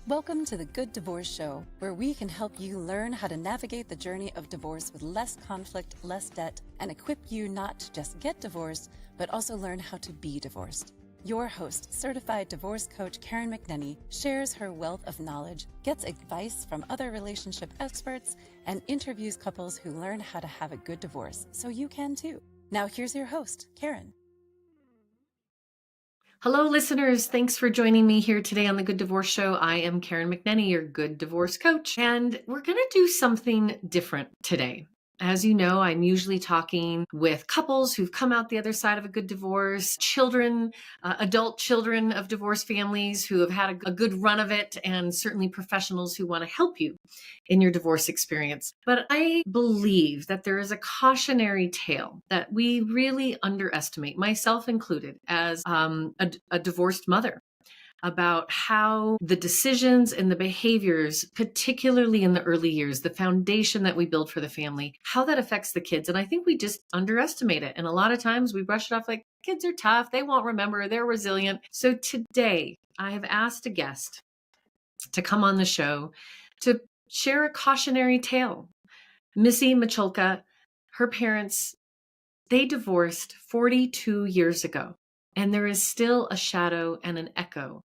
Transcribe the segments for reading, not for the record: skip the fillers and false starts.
Welcome to the Good Divorce Show, where we can help you learn how to navigate the journey of divorce with less conflict, less debt, and equip you not to just get divorced, but also learn how to be divorced. Your host, certified divorce coach Karen McNenny, shares her wealth of knowledge, gets advice from other relationship experts, and interviews couples who learn how to have a good divorce, so you can too. Now here's your host, Karen. Hello, listeners. Thanks for joining me here today on the Good Divorce Show. I am Karen McNenny, your good divorce coach, and we're going to do something different today. As you know, I'm usually talking with couples who've come out the other side of a good divorce, children, adult children of divorced families who have had a good run of it, and certainly professionals who want to help you in your divorce experience. But I believe that there is a cautionary tale that we really underestimate, myself included, as a divorced mother, about how the decisions and the behaviors, particularly in the early years, the foundation that we build for the family, how that affects the kids. And I think we just underestimate it. And a lot of times we brush it off like, kids are tough, they won't remember, they're resilient. So today I have asked a guest to come on the show to share a cautionary tale. Missy Miculka, her parents, they divorced 42 years ago. And there is still a shadow and an echo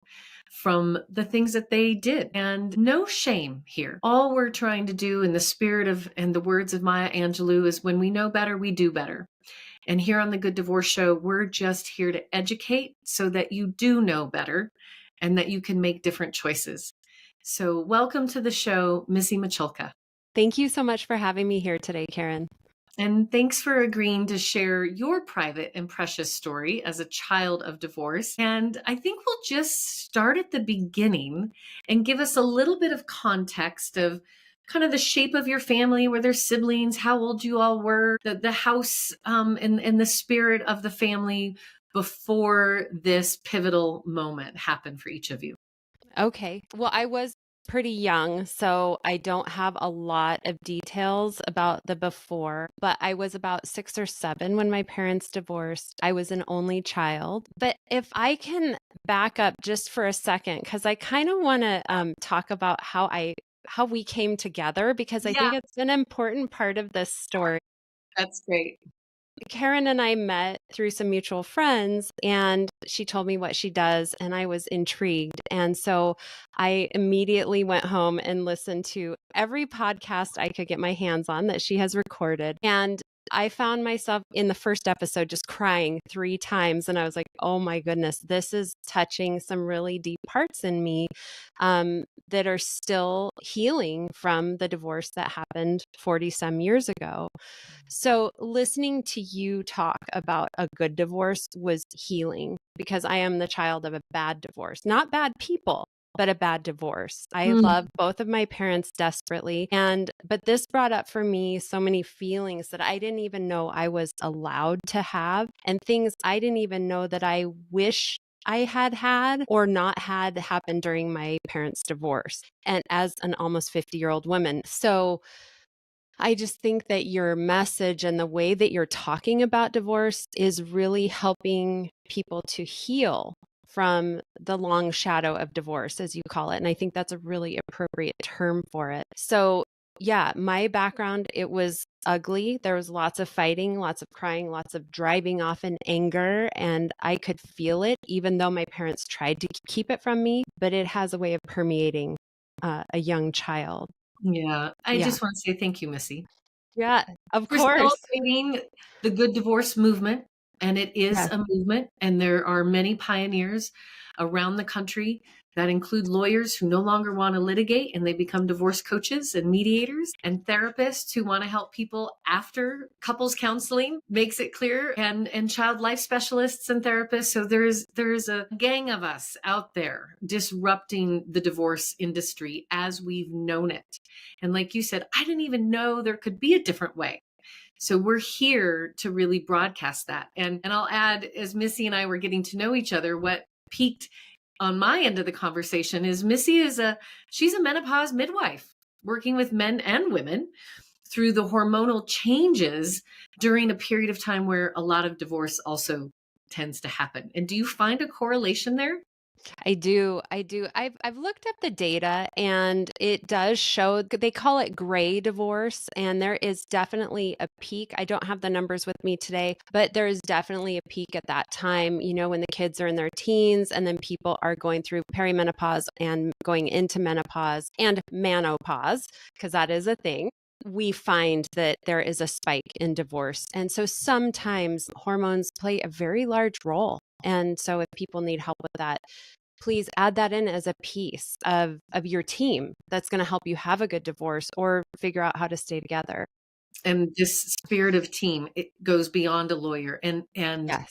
from the things that they did. And no shame here. All we're trying to do in the spirit of, and the words of Maya Angelou, is when we know better, we do better. And here on the Good Divorce Show, we're just here to educate so that you do know better and that you can make different choices. So welcome to the show, Missy Miculka. Thank you so much for having me here today, Karen. And thanks for agreeing to share your private and precious story as a child of divorce. And I think we'll just start at the beginning and give us a little bit of context of kind of the shape of your family. Were there siblings? How old you all were? The house and the spirit of the family before this pivotal moment happened for each of you. Okay. Well, I was pretty young, so I don't have a lot of details about the before, but I was about 6 or 7 when my parents divorced. I was an only child. But if I can back up just for a second, because I kind of want to talk about how we came together, because I think it's an important part of this story. That's great. Karen and I met through some mutual friends, and she told me what she does, and I was intrigued. And so I immediately went home and listened to every podcast I could get my hands on that she has recorded. And I found myself in the first episode just crying 3 times. And I was like, oh my goodness, this is touching some really deep parts in me that are still healing from the divorce that happened 40 some years ago. So listening to you talk about a good divorce was healing, because I am the child of a bad divorce, not bad people, but a bad divorce. I love both of my parents desperately. But this brought up for me so many feelings that I didn't even know I was allowed to have, and things I didn't even know that I wish I had or not had happen during my parents' divorce, and as an almost 50-year-old woman. So I just think that your message and the way that you're talking about divorce is really helping people to heal from the long shadow of divorce, as you call it. And I think that's a really appropriate term for it. So yeah, my background, it was ugly. There was lots of fighting, lots of crying, lots of driving off in anger. And I could feel it, even though my parents tried to keep it from me, but it has a way of permeating a young child. Yeah. I just want to say thank you, Missy. Yeah, of We're course. celebrating the good divorce movement, and it is Yes. a movement, and there are many pioneers around the country that include lawyers who no longer want to litigate, and they become divorce coaches and mediators, and therapists who want to help people after couples counseling makes it clear, and child life specialists and therapists. So there's a gang of us out there disrupting the divorce industry as we've known it. And like you said, I didn't even know there could be a different way. So we're here to really broadcast that. And I'll add, as Missy and I were getting to know each other, what peaked on my end of the conversation is Missy she's a menopause midwife, working with men and women through the hormonal changes during a period of time where a lot of divorce also tends to happen. And do you find a correlation there? I do. I do. I've looked up the data and it does show they call it gray divorce, and there is definitely a peak. I don't have the numbers with me today, but there is definitely a peak at that time, when the kids are in their teens and then people are going through perimenopause and going into menopause and menopause, because that is a thing. We find that there is a spike in divorce. And so sometimes hormones play a very large role. And so if people need help with that, please add that in as a piece of your team that's going to help you have a good divorce or figure out how to stay together. And this spirit of team, it goes beyond a lawyer. And Yes.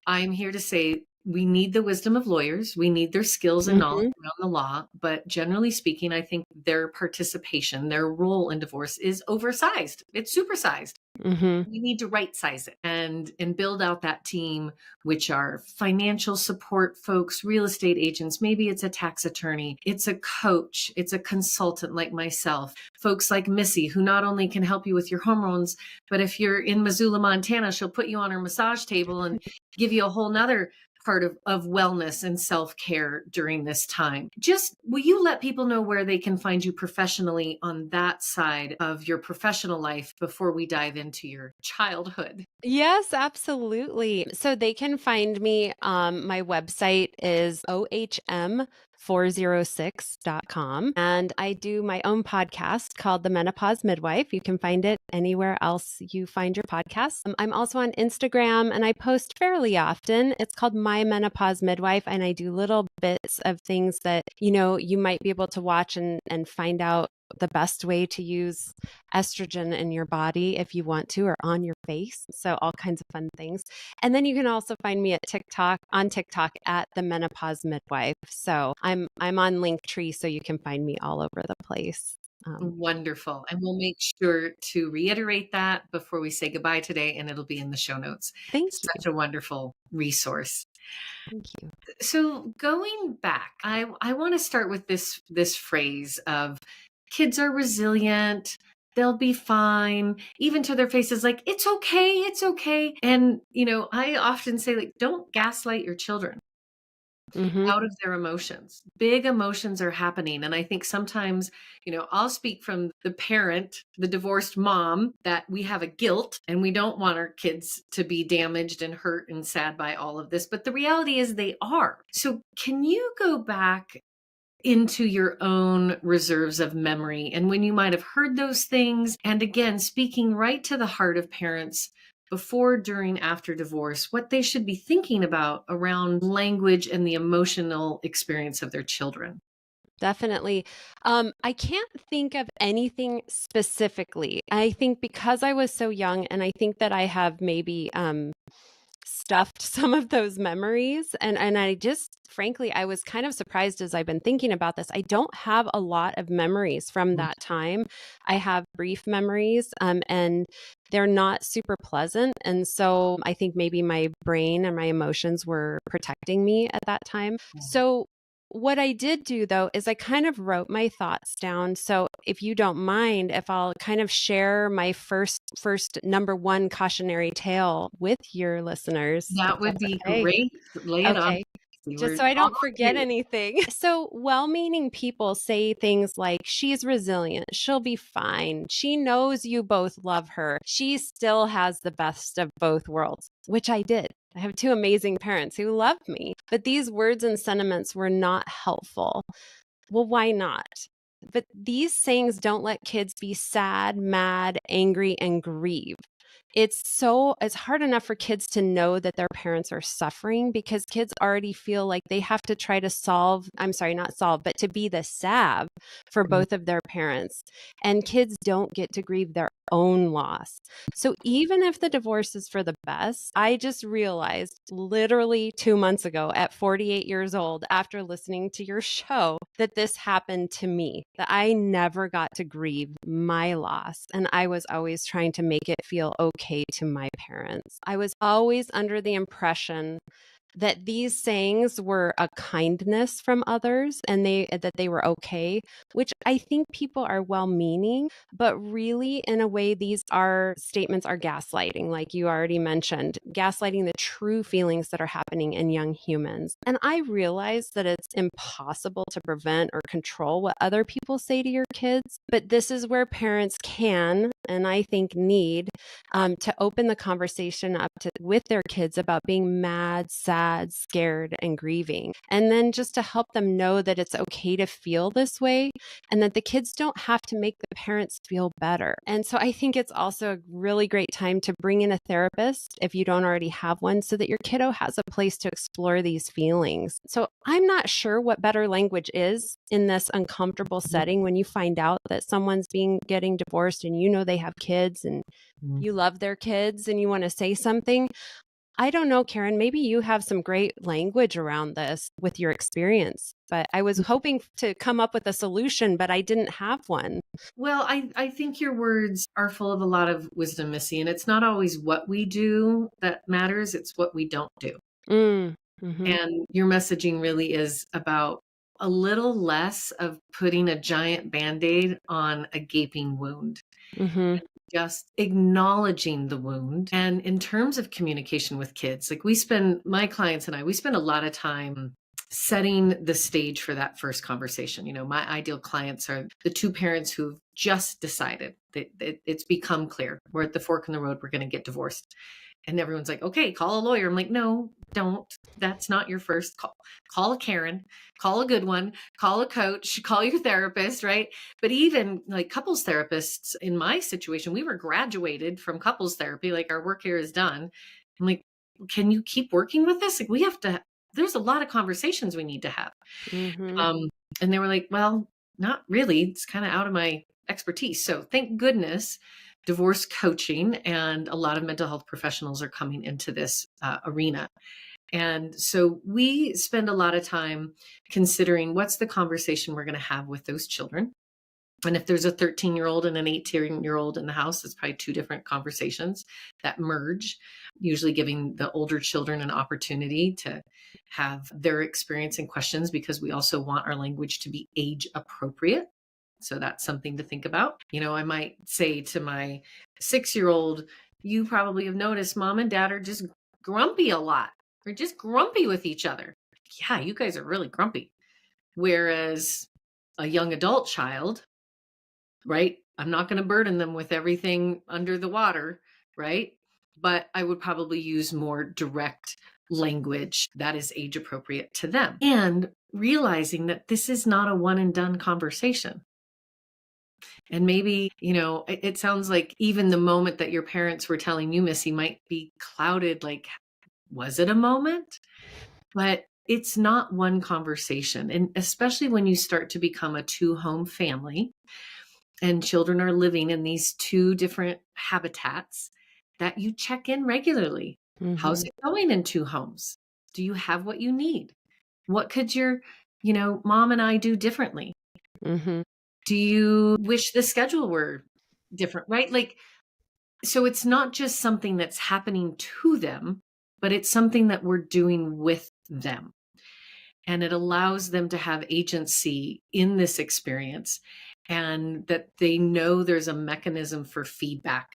I'm here to say we need the wisdom of lawyers. We need their skills and knowledge Mhm. around the law. But generally speaking, I think their participation, their role in divorce is oversized. It's supersized. Mhm. We need to right size it and build out that team, which are financial support folks, real estate agents. Maybe it's a tax attorney. It's a coach. It's a consultant like myself. Folks like Missy, who not only can help you with your hormones, but if you're in Missoula, Montana, she'll put you on her massage table and give you a whole nother part of wellness and self-care during this time. Just will you let people know where they can find you professionally on that side of your professional life before we dive into your childhood? Yes, absolutely. So they can find me. My website is ohm406.com. And I do my own podcast called The Menopause Midwife. You can find it anywhere else you find your podcast. I'm also on Instagram and I post fairly often. It's called My Menopause Midwife. And I do little bits of things that, you might be able to watch and find out the best way to use estrogen in your body if you want to, or on your face. So all kinds of fun things. And then you can also find me at on TikTok at the Menopause Midwife. So I'm on Linktree, so you can find me all over the place. Wonderful. And we'll make sure to reiterate that before we say goodbye today, and it'll be in the show notes. Thank you. Such a wonderful resource. Thank you. So going back, I want to start with this phrase of kids are resilient. They'll be fine, even to their faces, like, it's okay, it's okay. And, I often say, like, don't gaslight your children Hmm. out of their emotions. Big emotions are happening. And I think sometimes, I'll speak from the parent, the divorced mom, that we have a guilt and we don't want our kids to be damaged and hurt and sad by all of this. But the reality is they are. So can you go back into your own reserves of memory and when you might have heard those things? And again, speaking right to the heart of parents before, during, after divorce, what they should be thinking about around language and the emotional experience of their children. Definitely. I can't think of anything specifically. I think because I was so young, and I think that I have maybe stuffed some of those memories. And I just, frankly, I was kind of surprised as I've been thinking about this. I don't have a lot of memories from that time. I have brief memories, and they're not super pleasant. And so I think maybe my brain and my emotions were protecting me at that time. So what I did do though is I kind of wrote my thoughts down. So if you don't mind, if I'll kind of share my first number one cautionary tale with your listeners, if That would that's be okay. great. Lay it on. Okay. Just We're so I all don't forget ears. anything. So, well meaning people say things like, she's resilient. She'll be fine. She knows you both love her. She still has the best of both worlds, which I did. I have two amazing parents who love me, but these words and sentiments were not helpful. Well, why not? But these sayings don't let kids be sad, mad, angry, and grieve. It's hard enough for kids to know that their parents are suffering because kids already feel like they have to try to I'm sorry, not solve, but to be the salve for both of their parents. And kids don't get to grieve their own loss. So even if the divorce is for the best, I just realized literally 2 months ago at 48 years old, after listening to your show, that this happened to me, that I never got to grieve my loss. And I was always trying to make it feel okay to my parents. I was always under the impression that these sayings were a kindness from others and that they were okay, which I think people are well-meaning, but really in a way these are statements are gaslighting, like you already mentioned, gaslighting the true feelings that are happening in young humans. And I realize that it's impossible to prevent or control what other people say to your kids, but this is where parents can, and I think need, to open the conversation up with their kids about being mad, sad, scared, and grieving. And then just to help them know that it's okay to feel this way and that the kids don't have to make the parents feel better. And so I think it's also a really great time to bring in a therapist if you don't already have one, so that your kiddo has a place to explore these feelings. So I'm not sure what better language is in this uncomfortable setting when you find out that someone's getting divorced and you know they have kids and you love their kids and you want to say something. I don't know, Karen, maybe you have some great language around this with your experience, but I was hoping to come up with a solution, but I didn't have one. Well, I think your words are full of a lot of wisdom, Missy, and it's not always what we do that matters, it's what we don't do. Mm-hmm. And your messaging really is about a little less of putting a giant Band-Aid on a gaping wound. Mm-hmm. Just acknowledging the wound. And in terms of communication with kids, like my clients and I, we spend a lot of time setting the stage for that first conversation. You know, my ideal clients are the two parents who've just decided that it's become clear. We're at the fork in the road. We're going to get divorced. And everyone's like, okay, call a lawyer. I'm like, no, don't. That's not your first call. Call a Karen, call a good one, call a coach, call your therapist, right? But even like couples therapists, in my situation, we were graduated from couples therapy. Like our work here is done. I'm like, can you keep working with this? Like there's a lot of conversations we need to have. Mm-hmm. And they were like, well, not really. It's kind of out of my expertise. So thank goodness divorce coaching and a lot of mental health professionals are coming into this arena. And so we spend a lot of time considering what's the conversation we're going to have with those children. And if there's a 13-year-old and an 18-year-old in the house, it's probably two different conversations that merge, usually giving the older children an opportunity to have their experience and questions, because we also want our language to be age appropriate. So that's something to think about. You know, I might say to my 6-year-old, you probably have noticed mom and dad are just grumpy a lot. They're just grumpy with each other. Yeah, you guys are really grumpy. Whereas a young adult child, right? I'm not going to burden them with everything under the water, right? But I would probably use more direct language that is age appropriate to them. And realizing that this is not a one and done conversation. And maybe, you know, it sounds like even the moment that your parents were telling you, Missy, might be clouded. Like, was it a moment? But it's not one conversation. And especially when you start to become a two-home family and children are living in these two different habitats, that you check in regularly. Mm-hmm. How's it going in two homes? Do you have what you need? What could your, mom and I do differently? Mm-hmm. Do you wish the schedule were different, right? Like, so it's not just something that's happening to them, but it's something that we're doing with them. And it allows them to have agency in this experience, and that they know there's a mechanism for feedback.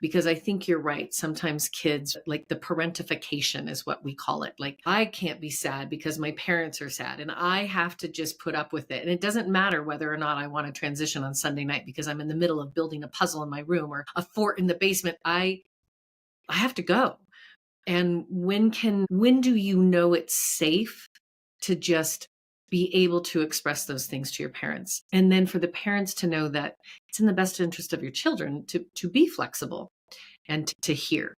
Because I think you're right. Sometimes kids, like the parentification is what we call it. Like, I can't be sad because my parents are sad and I have to just put up with it. And it doesn't matter whether or not I want to transition on Sunday night because I'm in the middle of building a puzzle in my room or a fort in the basement. I have to go. And when do you know it's safe to just be able to express those things to your parents? And then for the parents to know that it's in the best interest of your children to be flexible and to hear.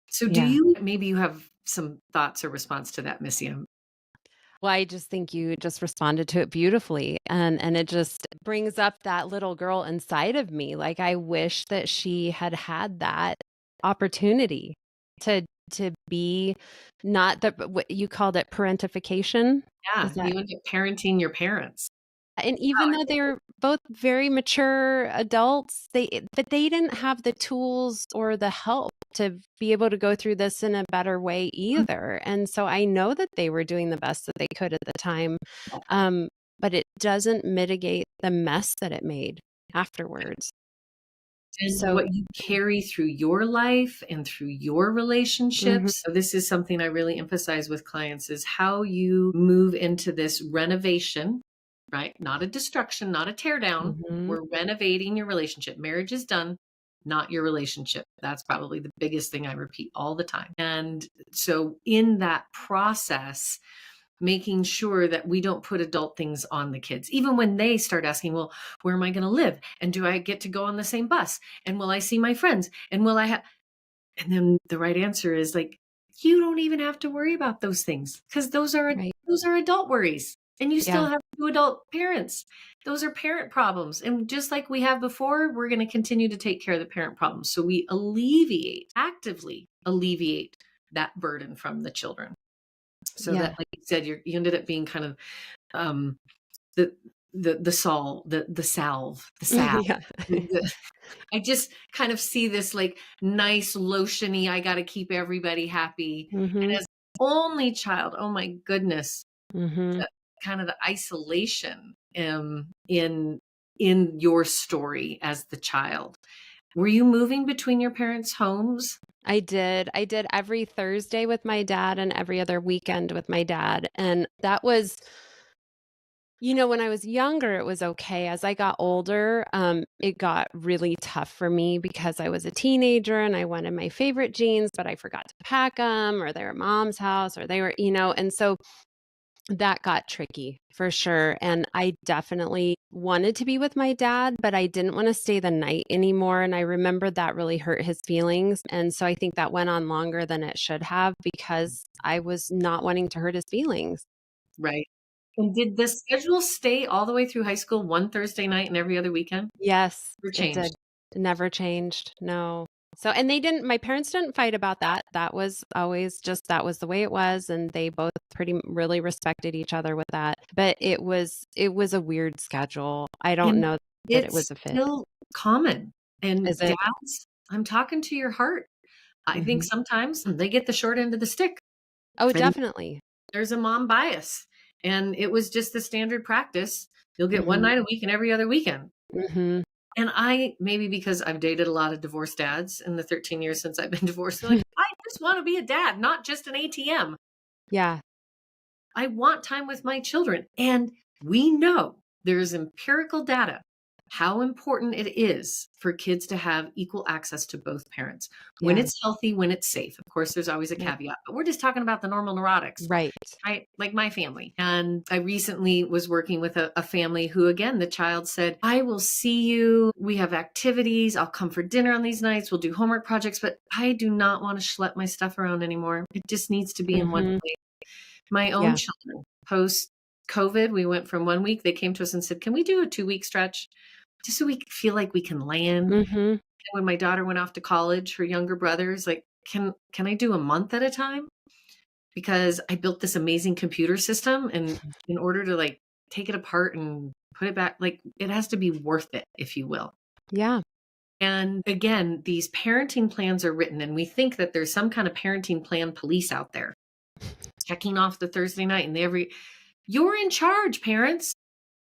So maybe you have some thoughts or response to that, Missy? Well, I just think you just responded to it beautifully. And it just brings up that little girl inside of me. Like, I wish that she had had that opportunity to be not what you called it, parentification. Yeah, Is that? you end up parenting your parents. And even though they're both very mature adults, but they didn't have the tools or the help to be able to go through this in a better way either. And so I know that they were doing the best that they could at the time. But it doesn't mitigate the mess that it made afterwards. And So, what you carry through your life and through your relationships. So this is something I really emphasize with clients is how you move into this renovation, right? Not a destruction, not a tear down. We're renovating your relationship. Marriage is done, not your relationship. That's probably the biggest thing I repeat all the time. And so in that process, making sure that we don't put adult things on the kids, even when they start asking, well, where am I going to live? And do I get to go on the same bus? And will I see my friends? And will I have, and then the right answer is like, you don't even have to worry about those things because those are adult worries. And you still have two adult parents. Those are parent problems. And just like we have before, we're going to continue to take care of the parent problems. So we actively alleviate that burden from the children. So that, like you said, you ended up being kind of the salve. I just kind of see this like nice lotiony, I got to keep everybody happy. And as only child, oh my goodness, kind of the isolation in your story as the child. Were you moving between your parents' homes? I did every Thursday with my dad and every other weekend with my dad. And that was, when I was younger, it was okay. As I got older, it got really tough for me because I was a teenager and I wanted my favorite jeans, but I forgot to pack them, or they were at mom's house, or they were, and so that got tricky for sure. And I definitely wanted to be with my dad, but I didn't want to stay the night anymore. And I remember that really hurt his feelings. And so I think that went on longer than it should have because I was not wanting to hurt his feelings. Right. And did the schedule stay all the way through high school, one Thursday night and every other weekend? Yes, Never changed. it did. Never changed. No. So, and my parents didn't fight about that. That was always that was the way it was. And they both really respected each other with that. But it was a weird schedule. I don't know that it was a fit. It's still common. And Is it? dads, I'm talking to your heart. I think sometimes they get the short end of the stick. Oh, definitely. There's a mom bias. And it was just the standard practice. You'll get one night a week and every other weekend. And maybe because I've dated a lot of divorced dads in the 13 years since I've been divorced, like, I just want to be a dad, not just an ATM. Yeah. I want time with my children. And we know there's empirical data how important it is for kids to have equal access to both parents when it's healthy, when it's safe. Of course, there's always a caveat, but we're just talking about the normal neurotics, right? Like my family. And I recently was working with a family who, again, the child said, I will see you. We have activities. I'll come for dinner on these nights. We'll do homework projects, but I do not want to schlep my stuff around anymore. It just needs to be in one place. My own children, post COVID, we went from 1 week. They came to us and said, can we do a 2-week stretch? Just so we feel like we can land. And when my daughter went off to college, her younger brother's like, can I do a month at a time? Because I built this amazing computer system, and in order to like take it apart and put it back, like it has to be worth it, if you will. Yeah. And again, these parenting plans are written, and we think that there's some kind of parenting plan police out there checking off the Thursday night and you're in charge, parents.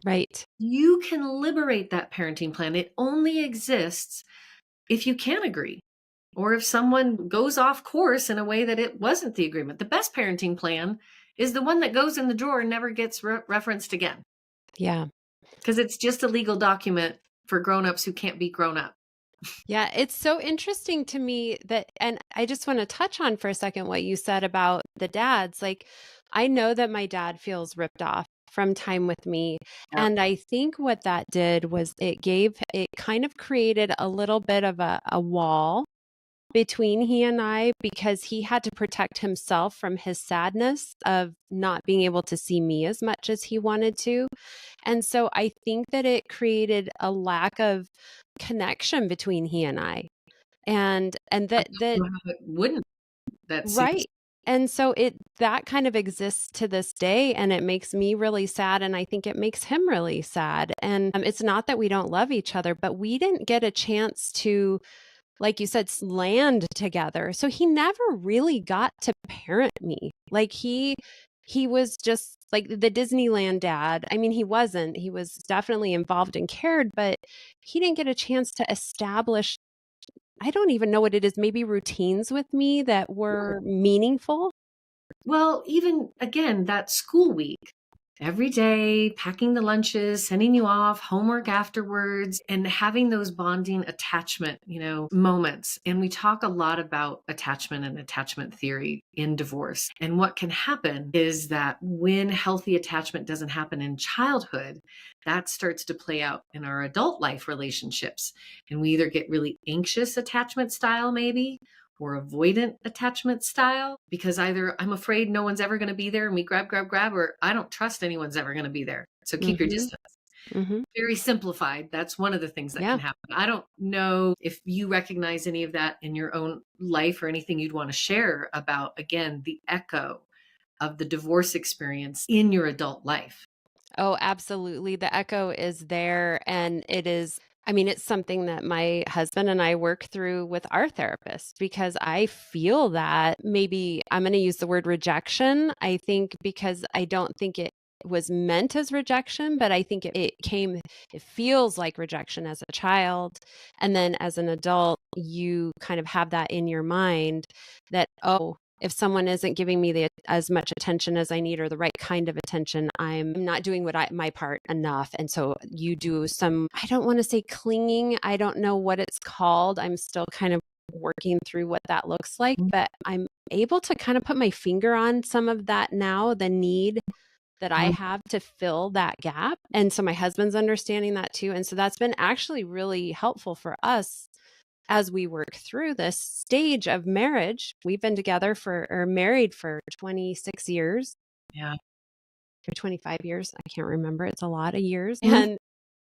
Right. You can liberate that parenting plan. It only exists if you can agree, or if someone goes off course in a way that it wasn't the agreement. The best parenting plan is the one that goes in the drawer and never gets referenced again. Yeah. Because it's just a legal document for grownups who can't be grown up. Yeah, it's so interesting to me and I just want to touch on for a second what you said about the dads. Like, I know that my dad feels ripped off from time with me. Yeah. And I think what that did was it kind of created a little bit of a wall between he and I, because he had to protect himself from his sadness of not being able to see me as much as he wanted to. And so I think that it created a lack of connection between he and I. And that wouldn't that right. And so that kind of exists to this day, and it makes me really sad. And I think it makes him really sad. And it's not that we don't love each other, but we didn't get a chance to like you said, land together. So he never really got to parent me. Like he was just like the Disneyland dad. I mean, he wasn't. He was definitely involved and cared, but he didn't get a chance to establish, I don't even know what it is, maybe routines with me that were meaningful. Well, even again, that school week, every day, packing the lunches, sending you off, homework afterwards, and having those bonding attachment, moments. And we talk a lot about attachment and attachment theory in divorce. And what can happen is that when healthy attachment doesn't happen in childhood, that starts to play out in our adult life relationships. And we either get really anxious attachment style, maybe, or avoidant attachment style, because either I'm afraid no one's ever going to be there and we grab, or I don't trust anyone's ever going to be there. So keep your distance. Very simplified. That's one of the things that can happen. I don't know if you recognize any of that in your own life or anything you'd want to share about, again, the echo of the divorce experience in your adult life. Oh, absolutely. The echo is there. And it's something that my husband and I work through with our therapist, because I feel that maybe I'm going to use the word rejection. I think because I don't think it was meant as rejection, but I think it feels like rejection as a child. And then as an adult, you kind of have that in your mind that, oh, if someone isn't giving me as much attention as I need, or the right kind of attention, I'm not doing my part enough. And so you do some, I don't want to say clinging. I don't know what it's called. I'm still kind of working through what that looks like, but I'm able to kind of put my finger on some of that now, the need that I have to fill that gap. And so my husband's understanding that too. And so that's been actually really helpful for us as we work through this stage of marriage. We've been married for 26 years. Yeah. For 25 years. I can't remember. It's a lot of years. Mm-hmm.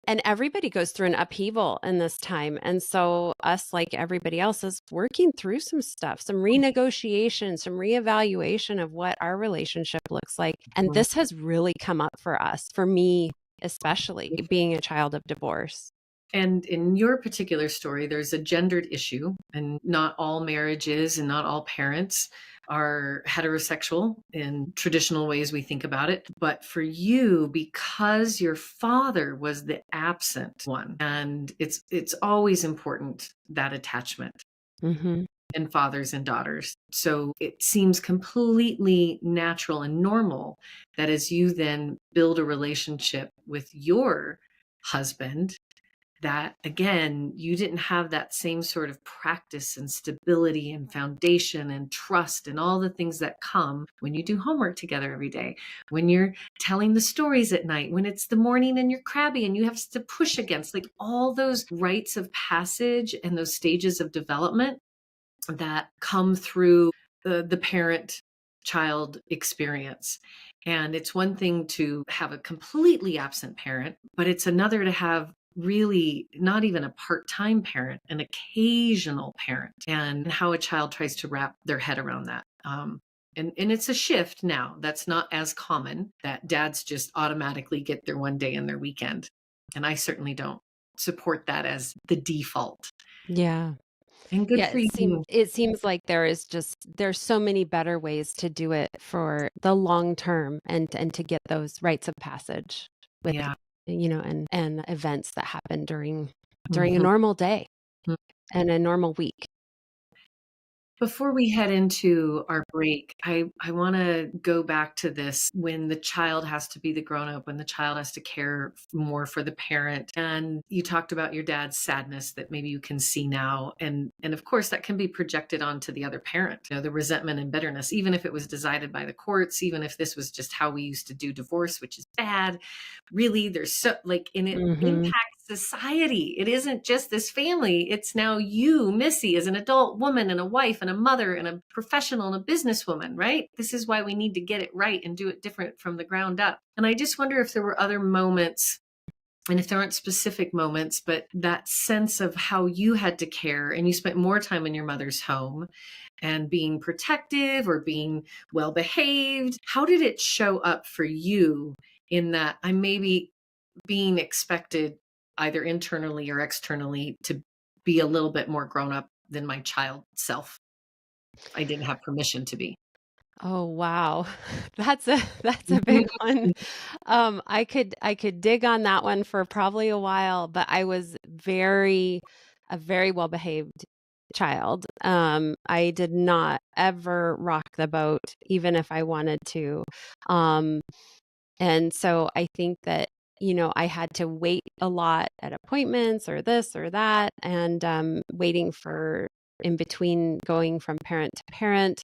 And everybody goes through an upheaval in this time. And so us, like everybody else, is working through some stuff, some renegotiation, some reevaluation of what our relationship looks like. And this has really come up for us, for me, especially being a child of divorce. And in your particular story, there's a gendered issue, and not all marriages and not all parents are heterosexual in traditional ways we think about it. But for you, because your father was the absent one, and it's always important, that attachment. And fathers and daughters. So it seems completely natural and normal that as you then build a relationship with your husband, that again, you didn't have that same sort of practice and stability and foundation and trust and all the things that come when you do homework together every day, when you're telling the stories at night, when it's the morning and you're crabby and you have to push against, like, all those rites of passage and those stages of development that come through the parent child experience. And it's one thing to have a completely absent parent, but it's another to have really not even a part-time parent, an occasional parent, and how a child tries to wrap their head around that. And it's a shift now. That's not as common, that dads just automatically get their one day and their weekend. And I certainly don't support that as the default. Yeah. And good for you. It seems like there's so many better ways to do it for the long term, and to get those rites of passage with, and events that happen during a normal day and a normal week. Before we head into our break, I want to go back to this, when the child has to be the grown-up, when the child has to care more for the parent. And you talked about your dad's sadness that maybe you can see now. And of course, that can be projected onto the other parent, the resentment and bitterness, even if it was decided by the courts, even if this was just how we used to do divorce, which is bad. Really, there's and it impacts society. It isn't just this family. It's now you, Missy, as an adult woman and a wife and a mother and a professional and a businesswoman, right? This is why we need to get it right and do it different from the ground up. And I just wonder if there were other moments, and if there aren't specific moments, but that sense of how you had to care, and you spent more time in your mother's home and being protective or being well behaved. How did it show up for you in that I maybe being expected either internally or externally to be a little bit more grown up than my child self. I didn't have permission to be. Oh, wow. That's a big one. I could dig on that one for probably a while, but I was a very well-behaved child. I did not ever rock the boat, even if I wanted to. Um, and so I think that, I had to wait a lot at appointments or this or that, and waiting for in between going from parent to parent.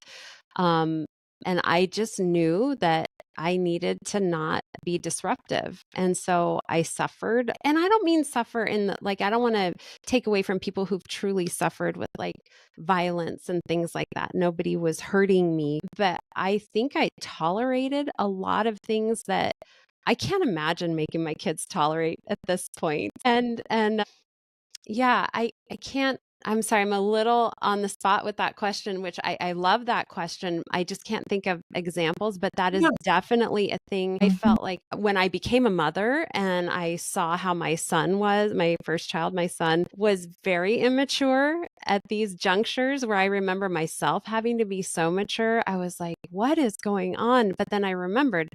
Um, and I just knew that I needed to not be disruptive. And so I suffered. And I don't mean suffer in the, like, I don't want to take away from people who've truly suffered with like violence and things like that. Nobody was hurting me, but I think I tolerated a lot of things that I can't imagine making my kids tolerate at this point. And yeah, I can't. I'm sorry, I'm a little on the spot with that question, which I love that question. I just can't think of examples, but that is Yeah. definitely a thing. I felt like when I became a mother and I saw how my son was, my first child, my son was very immature at these junctures where I remember myself having to be so mature. I was like, what is going on? But then I remembered,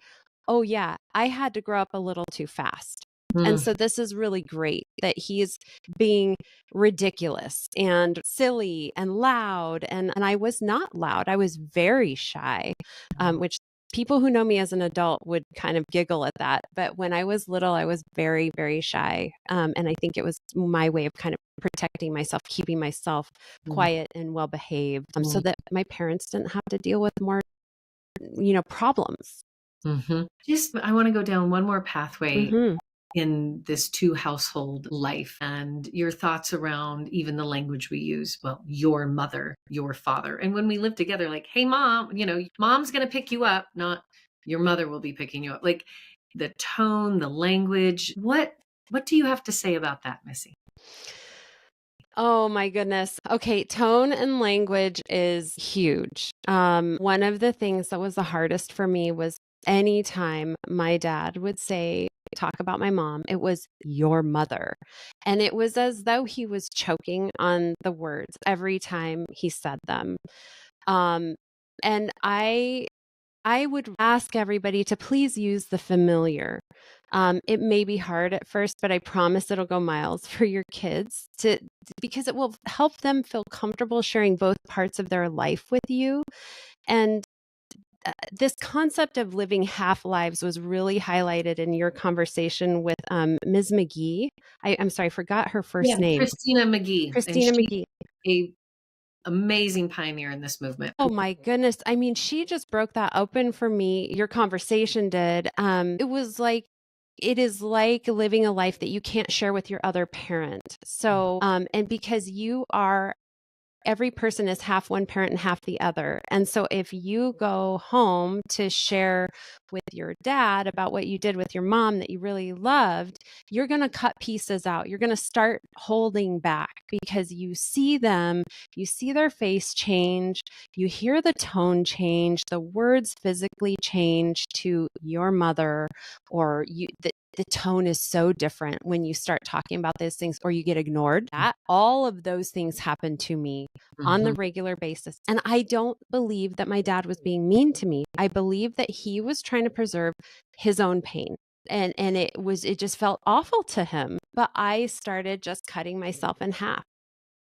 oh yeah, I had to grow up a little too fast. And Mm. so this is really great that he's being ridiculous and silly and loud. And I was not loud. I was very shy, which people who know me as an adult would kind of giggle at that. But when I was little, I was very, very shy. And I think it was my way of kind of protecting myself, keeping myself quiet and well behaved, so that my parents didn't have to deal with more, problems. Mm-hmm. Just, I want to go down one more pathway Mm-hmm. in this two household life and your thoughts around even the language we use. Well, your mother, your father. And when we live together, like, hey, mom, mom's going to pick you up, not your mother will be picking you up. Like the tone, the language. What do you have to say about that, Missy? Oh my goodness. Okay, tone and language is huge. One of the things that was the hardest for me was anytime my dad would talk about my mom, it was your mother. And it was as though he was choking on the words every time he said them. Um, and I would ask everybody to please use the familiar. It may be hard at first, but I promise it'll go miles for your kids because it will help them feel comfortable sharing both parts of their life with you. And this concept of living half lives was really highlighted in your conversation with Ms. McGee. I'm sorry, I forgot her Yeah, first name. Christina McGee. And Christina she's McGee. a amazing pioneer in this movement. Oh my goodness. I mean, she just broke that open for me. Your conversation did. It was like, it is like living a life that you can't share with your other parent. So, and because every person is half one parent and half the other. And so if you go home to share with your dad about what you did with your mom that you really loved, you're going to cut pieces out. You're going to start holding back because you see their face change, you hear the tone change, the words physically change to your mother, or the tone is so different when you start talking about those things or you get ignored. All of those things happen to me on the regular basis. And I don't believe that my dad was being mean to me. I believe that he was trying to preserve his own pain. And it just felt awful to him. But I started just cutting myself in half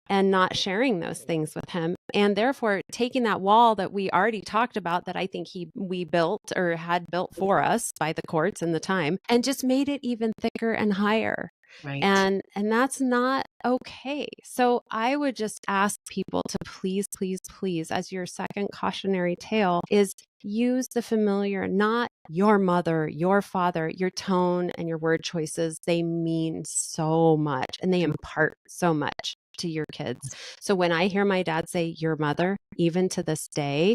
and not sharing those things with him. And therefore taking that wall that we already talked about that I think we built or had built for us by the courts and the time, and just made it even thicker and higher. Right. And that's not okay. So I would just ask people to please, please, please, as your second cautionary tale, is use the familiar, not your mother, your father. Your tone and your word choices, they mean so much and they impart so much to your kids. So when I hear my dad say your mother, even to this day,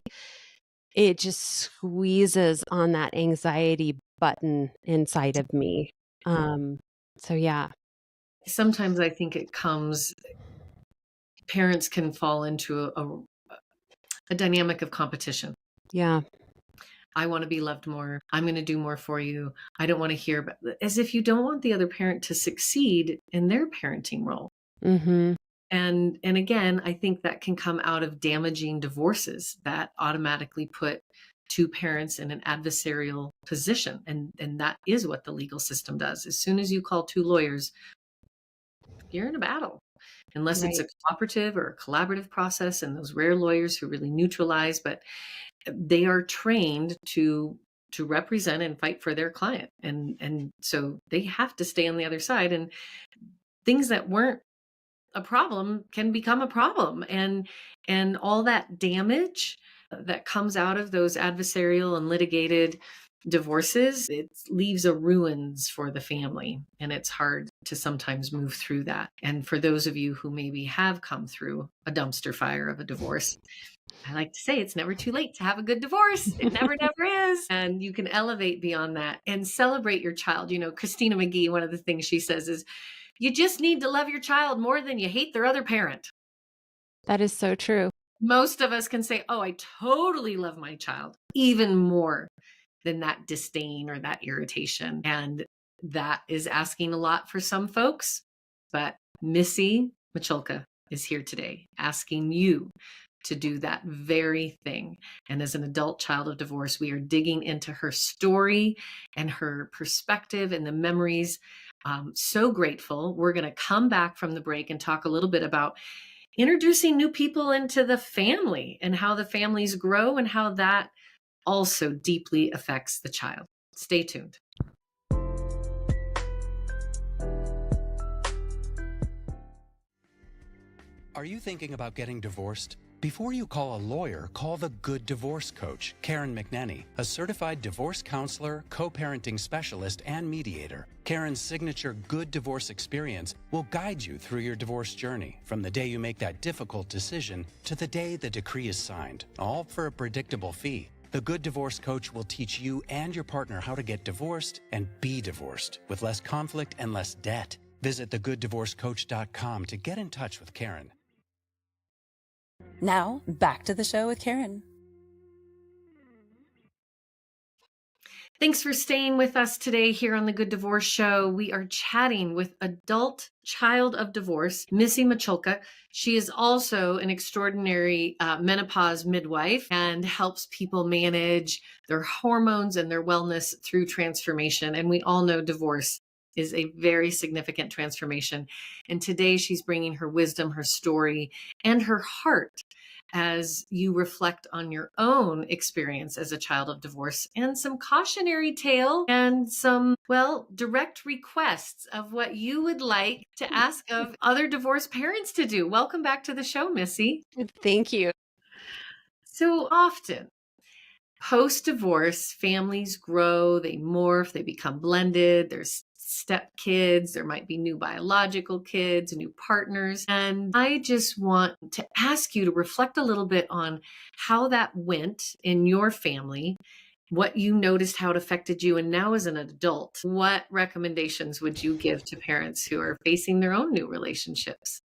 it just squeezes on that anxiety button inside of me. So yeah. Sometimes I think parents can fall into a dynamic of competition. Yeah. I want to be loved more. I'm going to do more for you. I don't want to hear about, as if you don't want the other parent to succeed in their parenting role. Mm-hmm. And again, I think that can come out of damaging divorces that automatically put two parents in an adversarial position. And that is what the legal system does. As soon as you call two lawyers, you're in a battle. Unless it's a Right. cooperative or a collaborative process, and those rare lawyers who really neutralize, but they are trained to represent and fight for their client. And so they have to stay on the other side. And things that weren't a problem can become a problem. And all that damage that comes out of those adversarial and litigated divorces, it leaves a ruins for the family, and it's hard to sometimes move through that. And for those of you who maybe have come through a dumpster fire of a divorce, I like to say it's never too late to have a good divorce. It never, never is. And you can elevate beyond that and celebrate your child. You know, Christina McGee, one of the things she says is, you just need to love your child more than you hate their other parent. That is so true. Most of us can say, oh, I totally love my child, even more than that disdain or that irritation. And that is asking a lot for some folks. But Missy Miculka is here today asking you to do that very thing. And as an adult child of divorce, we are digging into her story and her perspective and the memories. So grateful. We're going to come back from the break and talk a little bit about introducing new people into the family and how the families grow and how that also deeply affects the child. Stay tuned. Are you thinking about getting divorced? Before you call a lawyer, call the Good Divorce Coach, Karen McNenny, a certified divorce counselor, co-parenting specialist, and mediator. Karen's signature Good Divorce experience will guide you through your divorce journey from the day you make that difficult decision to the day the decree is signed, all for a predictable fee. The Good Divorce Coach will teach you and your partner how to get divorced and be divorced with less conflict and less debt. Visit thegooddivorcecoach.com to get in touch with Karen. Now, back to the show with Karen. Thanks for staying with us today here on the Good Divorce Show. We are chatting with adult child of divorce, Missy Miculka. She is also an extraordinary menopause midwife and helps people manage their hormones and their wellness through transformation. And we all know divorce is a very significant transformation. And today she's bringing her wisdom, her story, and her heart as you reflect on your own experience as a child of divorce, and some cautionary tale and some, well, direct requests of what you would like to ask of other divorced parents to do. Welcome back to the show, Missy. Thank you. So often, post-divorce, families grow, they morph, they become blended. There's step kids, there might be new biological kids, new partners. And I just want to ask you to reflect a little bit on how that went in your family, what you noticed, how it affected you. And now as an adult, what recommendations would you give to parents who are facing their own new relationships?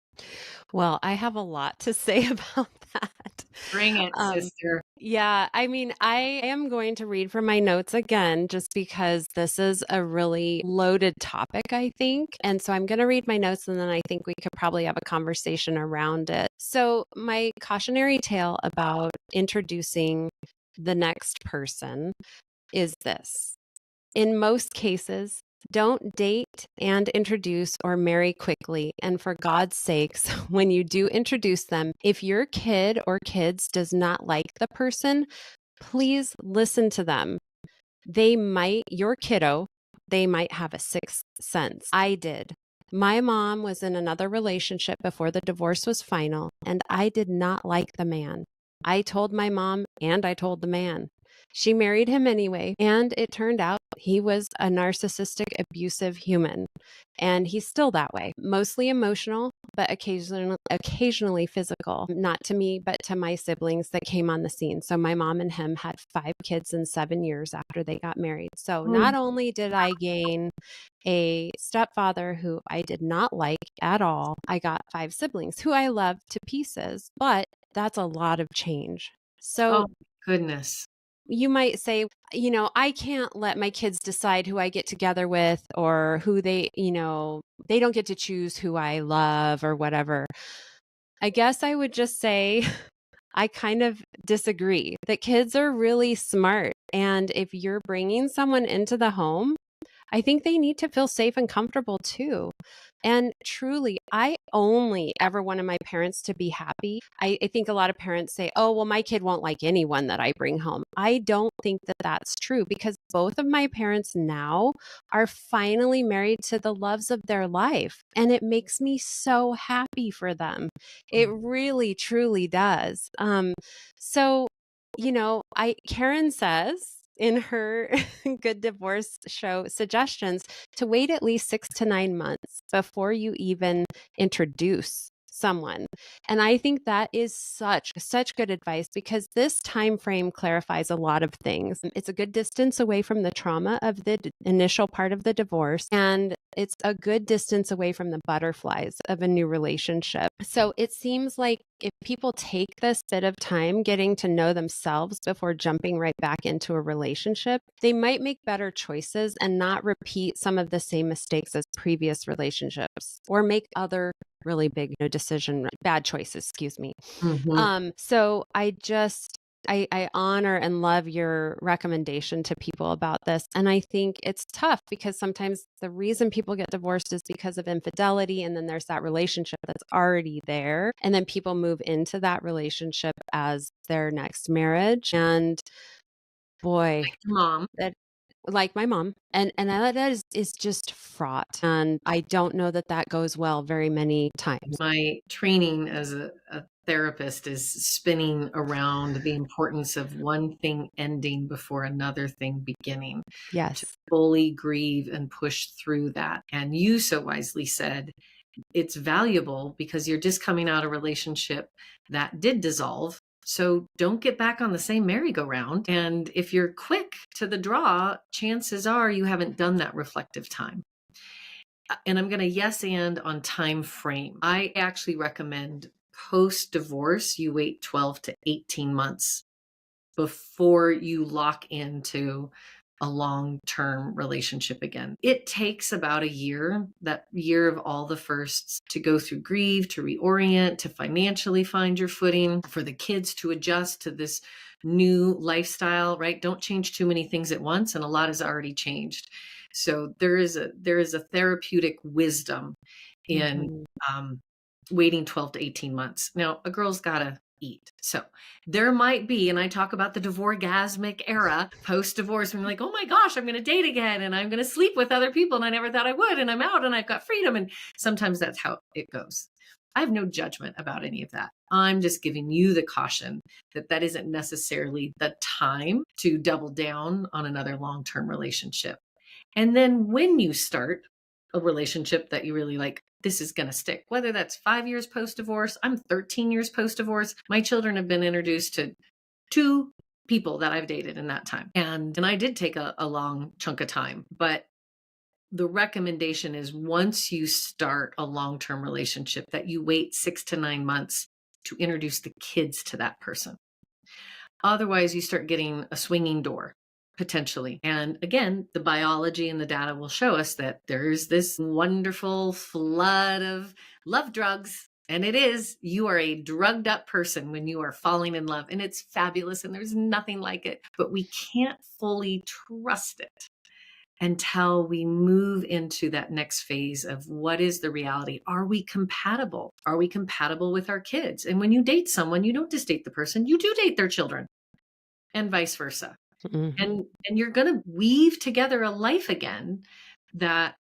Well, I have a lot to say about that. Bring it, sister. Yeah, I mean, I am going to read from my notes again, just because this is a really loaded topic, I think. And so I'm going to read my notes, and then I think we could probably have a conversation around it. So my cautionary tale about introducing the next person is this. In most cases, don't date and introduce or marry quickly. And for God's sakes, when you do introduce them, if your kid or kids does not like the person, please listen to them. Your kiddo, they might have a sixth sense. I did. My mom was in another relationship before the divorce was final, and I did not like the man. I told my mom and I told the man. She married him anyway, and it turned out he was a narcissistic, abusive human. And he's still that way, mostly emotional, but occasionally physical, not to me, but to my siblings that came on the scene. So my mom and him had 5 kids in 7 years after they got married. So not only did I gain a stepfather who I did not like at all, I got 5 siblings who I love to pieces, but that's a lot of change. So, Goodness. You might say, I can't let my kids decide who I get together with, or who they don't get to choose who I love or whatever. I guess I would just say I kind of disagree that kids are really smart. And if you're bringing someone into the home, I think they need to feel safe and comfortable too. And truly, I only ever wanted my parents to be happy. I think a lot of parents say, oh, well, my kid won't like anyone that I bring home. I don't think that that's true because both of my parents now are finally married to the loves of their life. And it makes me so happy for them. It really, truly does. So, Karen says, in her Good Divorce Show suggestions to wait at least 6 to 9 months before you even introduce someone. And I think that is such good advice because this time frame clarifies a lot of things. It's a good distance away from the trauma of the initial part of the divorce, and it's a good distance away from the butterflies of a new relationship. So it seems like if people take this bit of time getting to know themselves before jumping right back into a relationship, they might make better choices and not repeat some of the same mistakes as previous relationships or make other really big bad choices, excuse me. So I honor and love your recommendation to people about this. And I think it's tough because sometimes the reason people get divorced is because of infidelity. And then there's that relationship that's already there. And then people move into that relationship as their next marriage. And boy, Mom. that like my mom. And that is just fraught. And I don't know that that goes well very many times. My training as a therapist is spinning around the importance of one thing ending before another thing beginning. Yes. To fully grieve and push through that. And you so wisely said, it's valuable because you're just coming out of a relationship that did dissolve. So don't get back on the same merry-go-round. And if you're quick to the draw, chances are you haven't done that reflective time. And I'm going to yes and on time frame. I actually recommend post-divorce, you wait 12 to 18 months before you lock into a long-term relationship again. It takes about a year, that year of all the firsts, to go through grief, to reorient, to financially find your footing, for the kids to adjust to this new lifestyle, right? Don't change too many things at once, and a lot has already changed. So there is a therapeutic wisdom in waiting 12 to 18 months. Now, a girl's got to eat. So there might be, and I talk about the divorgasmic era, post-divorce, when you're like, oh my gosh, I'm going to date again and I'm going to sleep with other people and I never thought I would, and I'm out and I've got freedom. And sometimes that's how it goes. I have no judgment about any of that. I'm just giving you the caution that that isn't necessarily the time to double down on another long-term relationship. And then when you start a relationship that you really like, this is going to stick, whether that's 5 years post-divorce. I'm 13 years post-divorce. My children have been introduced to 2 people that I've dated in that time. And I did take a long chunk of time, but the recommendation is once you start a long-term relationship that you wait 6 to 9 months to introduce the kids to that person. Otherwise, you start getting a swinging door. Potentially. And again, the biology and the data will show us that there's this wonderful flood of love drugs. And it is, you are a drugged up person when you are falling in love. And it's fabulous and there's nothing like it. But we can't fully trust it until we move into that next phase of what is the reality? Are we compatible? Are we compatible with our kids? And when you date someone, you don't just date the person, you do date their children and vice versa. And you're going to weave together a life again. That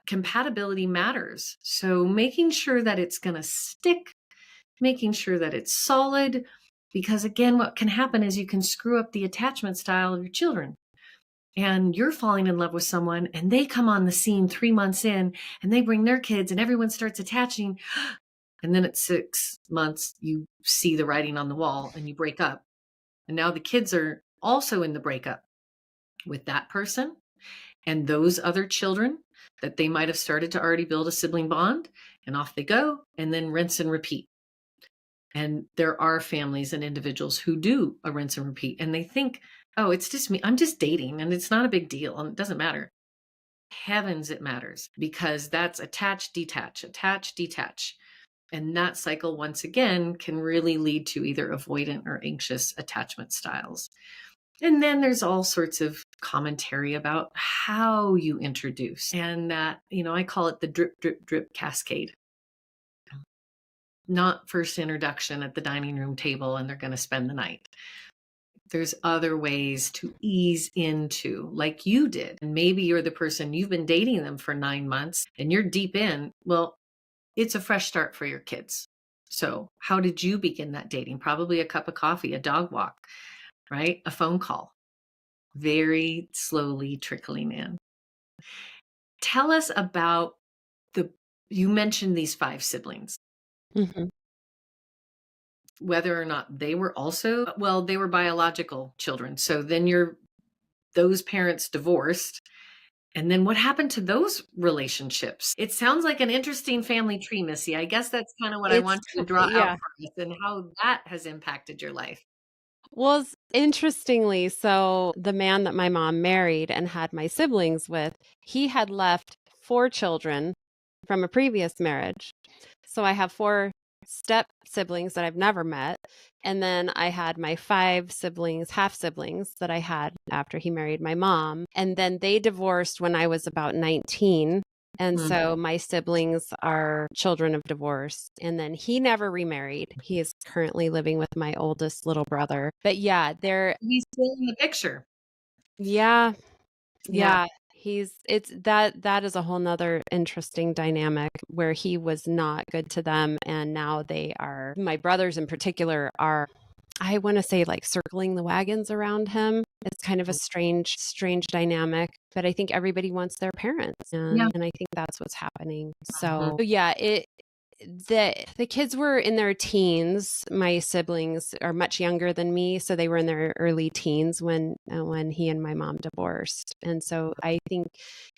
compatibility matters. So making sure that it's going to stick, making sure that it's solid, because again, what can happen is you can screw up the attachment style of your children. And you're falling in love with someone and they come on the scene 3 months in and they bring their kids and everyone starts attaching. And then at 6 months, you see the writing on the wall and you break up. And now the kids are also in the breakup with that person and those other children that they might have started to already build a sibling bond, and off they go, and then rinse and repeat. And there are families and individuals who do a rinse and repeat, and they think, oh, it's just me. I'm just dating and it's not a big deal and it doesn't matter. Heavens, it matters, because that's attach, detach, attach, detach. And that cycle, once again, can really lead to either avoidant or anxious attachment styles. And then there's all sorts of commentary about how you introduce. And that, I call it the drip, drip, drip cascade. Not first introduction at the dining room table and they're going to spend the night. There's other ways to ease into, like you did. And maybe you're the person, you've been dating them for 9 months and you're deep in. Well, it's a fresh start for your kids. So how did you begin that dating? Probably a cup of coffee, a dog walk, right? A phone call, very slowly trickling in. Tell us about you mentioned these 5 siblings. Mm-hmm. Whether or not they were also, they were biological children. So then those parents divorced. And then what happened to those relationships? It sounds like an interesting family tree, Missy. I guess that's kind of what I It's, want you to draw out yeah. for us and how that has impacted your life. Well, interestingly, so the man that my mom married and had my siblings with, he had left 4 children from a previous marriage. So I have 4 step siblings that I've never met. And then I had my 5 siblings, half siblings that I had after he married my mom. And then they divorced when I was about 19. And so my siblings are children of divorce. And then he never remarried. He is currently living with my oldest little brother. But yeah, He's still in the picture. Yeah. That is a whole nother interesting dynamic where he was not good to them. And now my brothers in particular are, I want to say, like circling the wagons around him. It's kind of a strange dynamic, but I think everybody wants their parents. And I think that's what's happening. So yeah, the kids were in their teens. My siblings are much younger than me, so they were in their early teens when he and my mom divorced. And so I think,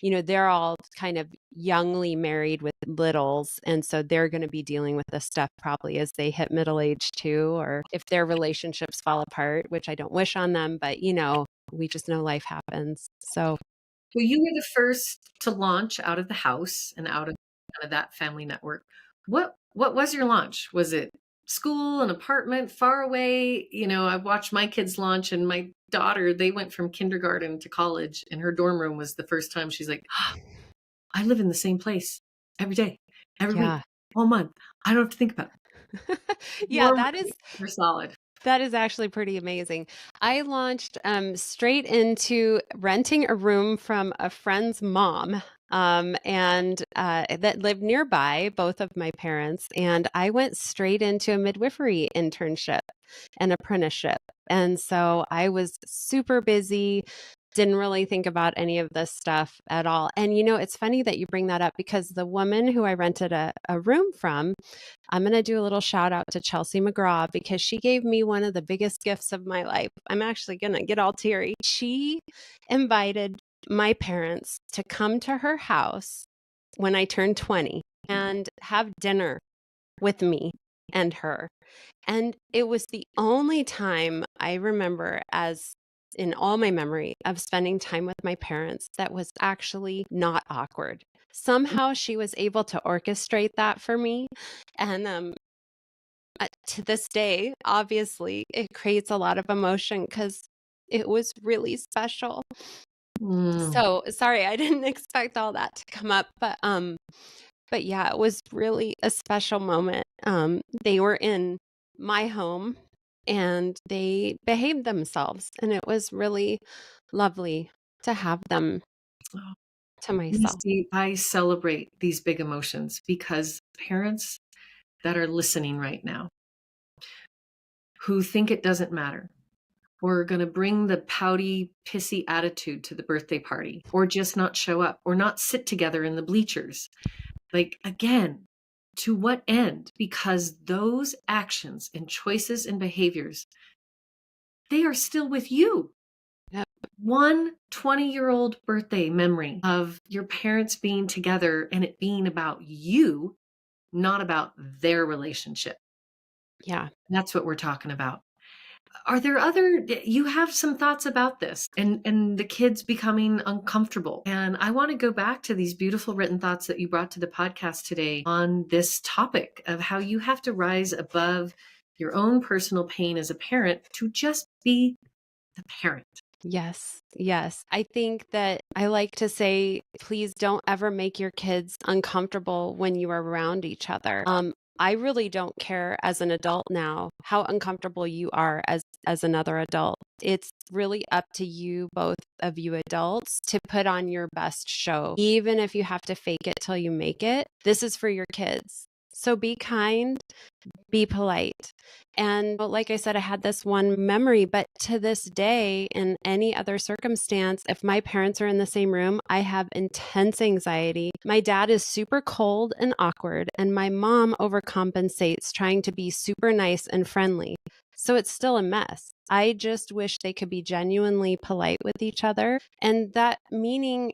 they're all kind of youngly married with littles, and so they're going to be dealing with this stuff probably as they hit middle age too, or if their relationships fall apart, which I don't wish on them, but we just know life happens. So you were the first to launch out of the house and out of kind of that family network. What was your launch? Was it school, an apartment, far away? I've watched my kids launch, and my daughter, they went from kindergarten to college, and her dorm room was the first time she's like, I live in the same place every day, every week, all month. I don't have to think about it. Yeah, we're solid. That is actually pretty amazing. I launched straight into renting a room from a friend's mom and that lived nearby, both of my parents. And I went straight into a midwifery internship and apprenticeship. And so I was super busy, didn't really think about any of this stuff at all. And, it's funny that you bring that up because the woman who I rented a room from, I'm going to do a little shout out to Chelsea McGraw because she gave me one of the biggest gifts of my life. I'm actually going to get all teary. She invited my parents to come to her house when I turned 20 and have dinner with me and her. And it was the only time I remember, as in all my memory, of spending time with my parents that was actually not awkward. Somehow she was able to orchestrate that for me. And to this day, obviously, it creates a lot of emotion because it was really special. So sorry, I didn't expect all that to come up, but yeah, it was really a special moment. They were in my home and they behaved themselves, and it was really lovely to have them to myself. I celebrate these big emotions because parents that are listening right now who think it doesn't matter, or are going to bring the pouty, pissy attitude to the birthday party, or just not show up, or not sit together in the bleachers. Like, again, to what end? Because those actions and choices and behaviors, they are still with you. Yep. One 20-year-old birthday memory of your parents being together and it being about you, not about their relationship. Yeah. That's what we're talking about. Are there you have some thoughts about this and the kids becoming uncomfortable. And I want to go back to these beautiful written thoughts that you brought to the podcast today on this topic of how you have to rise above your own personal pain as a parent to just be the parent. Yes. Yes. I think that I like to say, please don't ever make your kids uncomfortable when you are around each other. I really don't care as an adult now how uncomfortable you are as another adult. It's really up to you, both of you adults, to put on your best show. Even if you have to fake it till you make it, this is for your kids. So be kind, be polite. And like I said, I had this one memory, but to this day, in any other circumstance, if my parents are in the same room, I have intense anxiety. My dad is super cold and awkward, and my mom overcompensates trying to be super nice and friendly. So it's still a mess. I just wish they could be genuinely polite with each other. And that meaning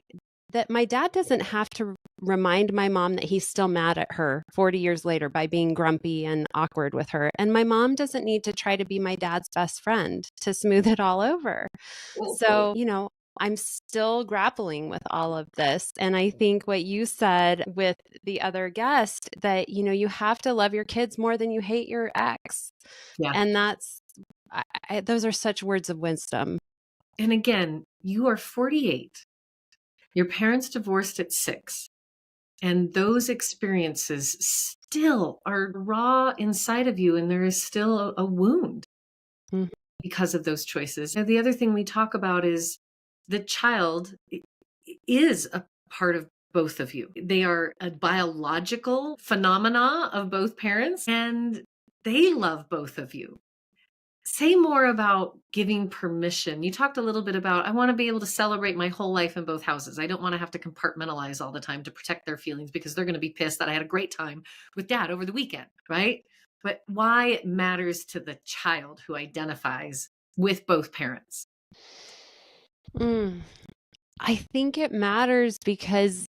that my dad doesn't have to remind my mom that he's still mad at her 40 years later by being grumpy and awkward with her. And my mom doesn't need to try to be my dad's best friend to smooth it all over. So, I'm still grappling with all of this. And I think what you said with the other guest, that, you have to love your kids more than you hate your ex. Yeah. And those are such words of wisdom. And again, you are 48. Your parents divorced at 6. And those experiences still are raw inside of you. And there is still a wound because of those choices. And the other thing we talk about is the child is a part of both of you. They are a biological phenomena of both parents, and they love both of you. Say more about giving permission. You talked a little bit about, I want to be able to celebrate my whole life in both houses. I don't want to have to compartmentalize all the time to protect their feelings because they're going to be pissed that I had a great time with dad over the weekend, right? But why it matters to the child who identifies with both parents. I think it matters because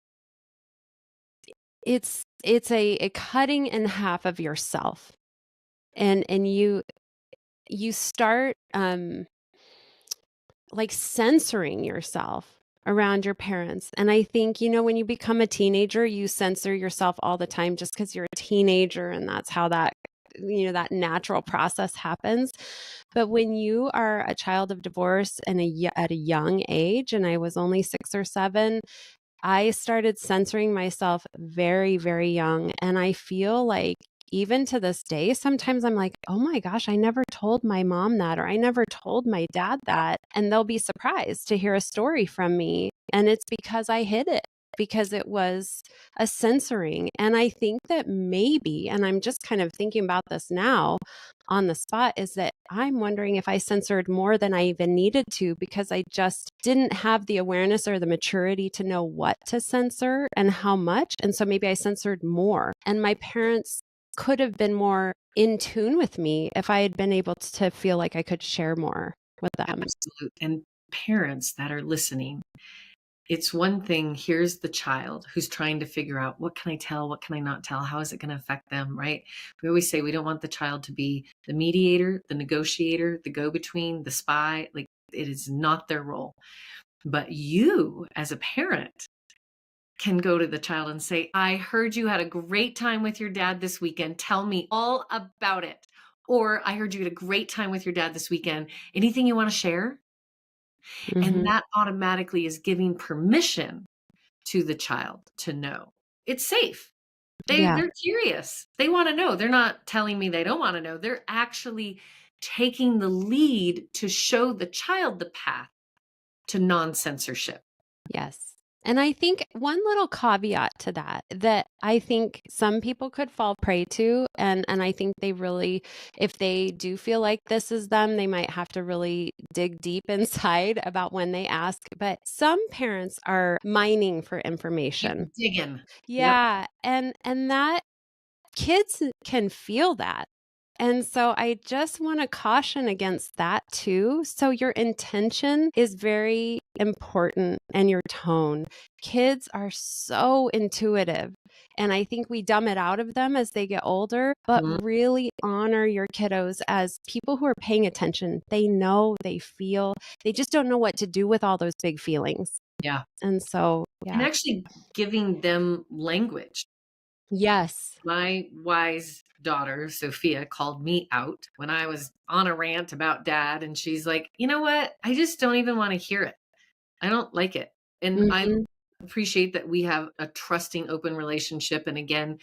it's a cutting in half of yourself. And you start like censoring yourself around your parents. And I think, when you become a teenager, you censor yourself all the time just because you're a teenager, and that's how that natural process happens. But when you are a child of divorce and at a young age, and I was only 6 or 7, I started censoring myself very, very young. And I feel like even to this day, sometimes I'm like, oh my gosh, I never told my mom that, or I never told my dad that. And they'll be surprised to hear a story from me. And it's because I hid it, because it was a censoring. And I think that maybe, and I'm just kind of thinking about this now on the spot, is that I'm wondering if I censored more than I even needed to, because I just didn't have the awareness or the maturity to know what to censor and how much. And so maybe I censored more. And my parents could have been more in tune with me if I had been able to feel like I could share more with them. Absolutely. And parents that are listening, it's one thing, here's the child who's trying to figure out, what can I tell? What can I not tell? How is it going to affect them, right? We always say we don't want the child to be the mediator, the negotiator, the go-between, the spy. Like, it is not their role. But you, as a parent, can go to the child and say, I heard you had a great time with your dad this weekend. Tell me all about it. Or I heard you had a great time with your dad this weekend. Anything you want to share? And that automatically is giving permission to the child to know it's safe. They're curious. They want to know. They're not telling me they don't want to know. They're actually taking the lead to show the child the path to non-censorship. Yes. And I think one little caveat to that I think some people could fall prey to, and I think they really, if they do feel like this is them, they might have to really dig deep inside about when they ask. But some parents are mining for information. Digging. Yeah. Yep. And that kids can feel that. And so I just want to caution against that too. So your intention is very important and your tone. Kids are so intuitive. And I think we dumb it out of them as they get older, but really honor your kiddos as people who are paying attention. They know, they feel, they just don't know what to do with all those big feelings. Yeah. And so, And yeah. actually giving them language. Yes. My wise daughter, Sophia, called me out when I was on a rant about dad. And she's like, you know what? I just don't even want to hear it. I don't like it. And I appreciate that we have a trusting, open relationship. And again,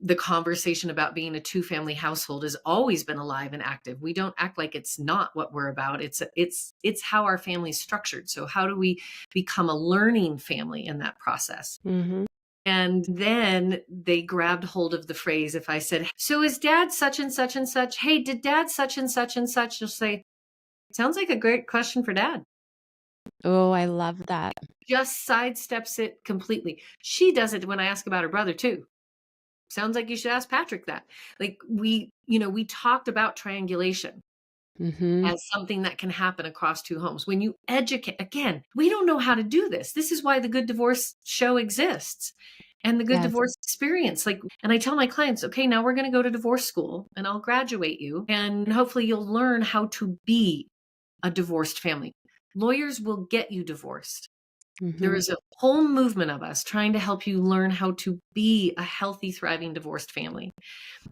the conversation about being a two-family household has always been alive and active. We don't act like it's not what we're about. It's how our family's structured. So how do we become a learning family in that process? And then they grabbed hold of the phrase. If I said, so is dad such and such and such? Hey, did dad such and such and such? You'll say, sounds like a great question for dad. Oh, I love that. Just sidesteps it completely. She does it when I ask about her brother too. Sounds like you should ask Patrick that. Like we talked about triangulation as something that can happen across two homes. When you educate, again, we don't know how to do this. This is why the Good Divorce show exists and the Good Divorce experience. And I tell my clients, okay, now we're going to go to divorce school and I'll graduate you. And hopefully you'll learn how to be a divorced family. Lawyers will get you divorced. There is a whole movement of us trying to help you learn how to be a healthy, thriving divorced family.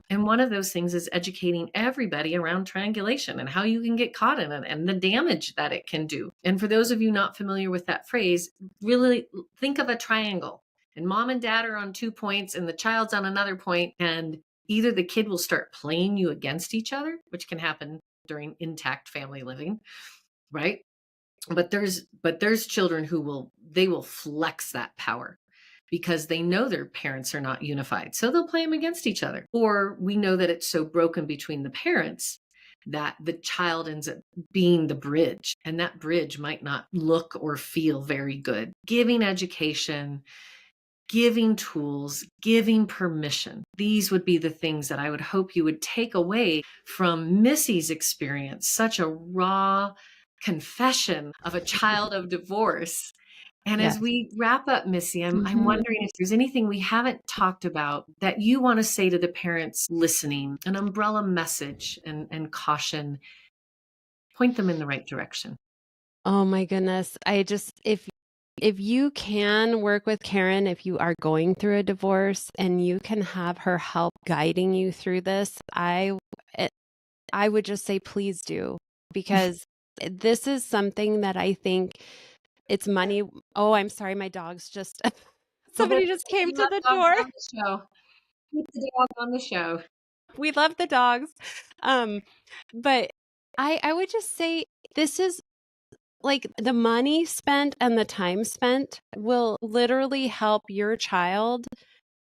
And one of those things is educating everybody around triangulation and how you can get caught in it and the damage that it can do. And for those of you not familiar with that phrase, really think of a triangle and mom and dad are on 2 points and the child's on another point, and either the kid will start playing you against each other, which can happen during intact family living, right? But there's children who will flex that power because they know their parents are not unified. So they'll play them against each other. Or we know that it's so broken between the parents that the child ends up being the bridge, and that bridge might not look or feel very good. Giving education, giving tools, giving permission. These would be the things that I would hope you would take away from Missy's experience, such a raw confession of a child of divorce. And as we wrap up, Missy, I'm wondering if there's anything we haven't talked about that you want to say to the parents listening, an umbrella message and caution, point them in the right direction. Oh my goodness. If you can work with Karen, if you are going through a divorce and you can have her help guiding you through this, I would just say, please do, because this is something that I think it's money. Oh, I'm sorry. My dog's just, somebody just came to the door. Keep the dog on the show. We love the dogs. But I would just say this is like the money spent and the time spent will literally help your child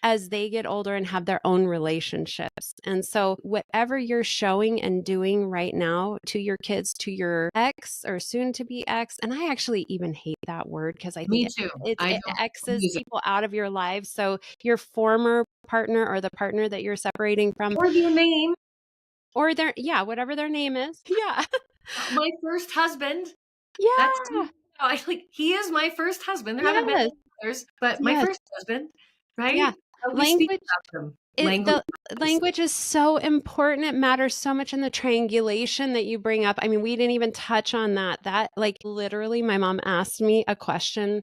as they get older and have their own relationships. And so whatever you're showing and doing right now to your kids, to your ex or soon to be ex, and I actually even hate that word because I think it X's people out of your life. So your former partner or the partner that you're separating from. Or their name. Or their, whatever their name is. Yeah. My first husband. Yeah. He is my first husband. There haven't been others, but my first husband, right? Yeah. Language Language is so important. It matters so much in the triangulation that you bring up. I mean, we didn't even touch on that. That literally my mom asked me a question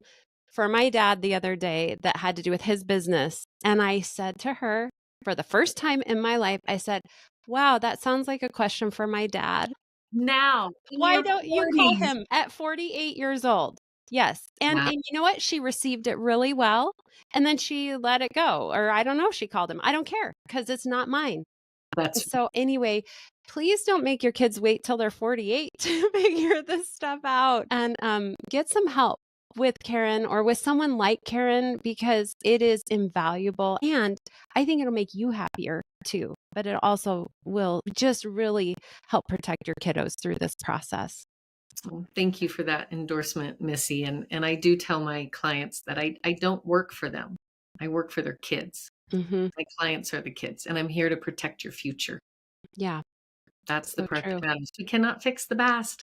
for my dad the other day that had to do with his business. And I said to her, for the first time in my life, I said, wow, that sounds like a question for my dad. Now, why don't you call him at 48 years old? Yes. And you know what? She received it really well. And then she let it go. Or I don't know if she called him. I don't care because it's not mine. So anyway, please don't make your kids wait till they're 48 to figure this stuff out, and get some help with Karen or with someone like Karen, because it is invaluable. And I think it'll make you happier too, but it also will just really help protect your kiddos through this process. Well, thank you for that endorsement, Missy. And I do tell my clients that I don't work for them. I work for their kids. My clients are the kids, and I'm here to protect your future. Yeah. That's the So part true. that matters. We cannot fix the past.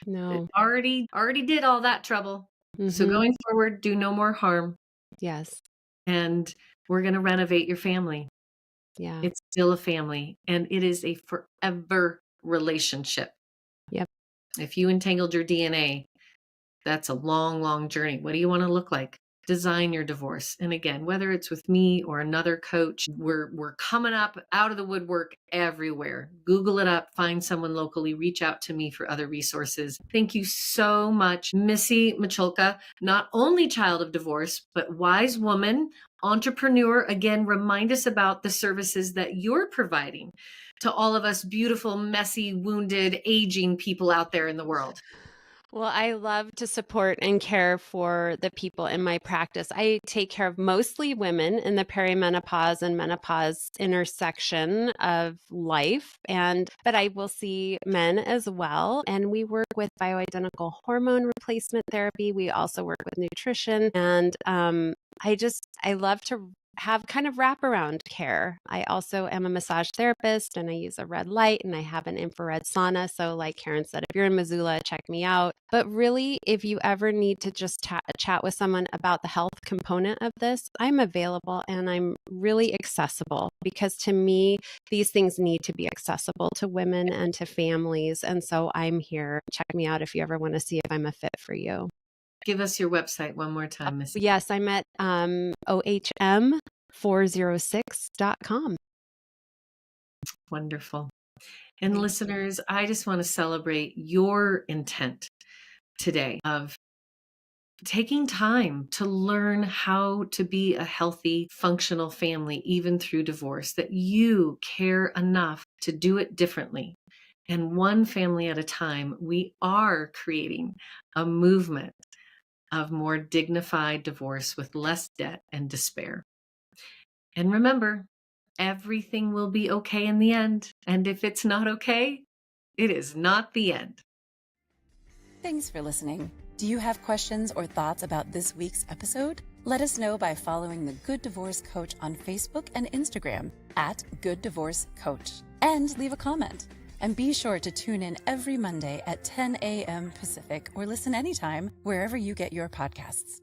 It No. already did all that trouble. So Mm-hmm. going forward, do no more harm. Yes. And we're going to renovate your family. Yeah. It's still a family, and it is a forever relationship. Yep. If you entangled your DNA, that's a long, long journey. What do you want to look like? Design your divorce. And again, whether it's with me or another coach, we're coming up out of the woodwork everywhere. Google it up, find someone locally, reach out to me for other resources. Thank you so much, Missy Miculka, not only child of divorce, but wise woman, entrepreneur. Again, remind us about the services that you're providing to all of us beautiful, messy, wounded, aging people out there in the world. Well, I love to support and care for the people in my practice. I take care of mostly women in the perimenopause and menopause intersection of life, but I will see men as well. And we work with bioidentical hormone replacement therapy. We also work with nutrition, and I love to have kind of wraparound care. I also am a massage therapist, and I use a red light, and I have an infrared sauna. So like Karen said, if you're in Missoula, check me out. But really, if you ever need to just chat with someone about the health component of this, I'm available, and I'm really accessible, because to me, these things need to be accessible to women and to families. And so I'm here. Check me out if you ever want to see if I'm a fit for you. Give us your website one more time, Missy. Yes, I'm at ohm406.com. Wonderful. And listeners, I just want to celebrate your intent today of taking time to learn how to be a healthy, functional family, even through divorce, that you care enough to do it differently. And one family at a time, we are creating a movement of more dignified divorce with less debt and despair. And remember, everything will be okay in the end. And if it's not okay, it is not the end. Thanks for listening. Do you have questions or thoughts about this week's episode? Let us know by following the Good Divorce Coach on Facebook and Instagram at Good Divorce Coach, and leave a comment. And be sure to tune in every Monday at 10 a.m. Pacific, or listen anytime wherever you get your podcasts.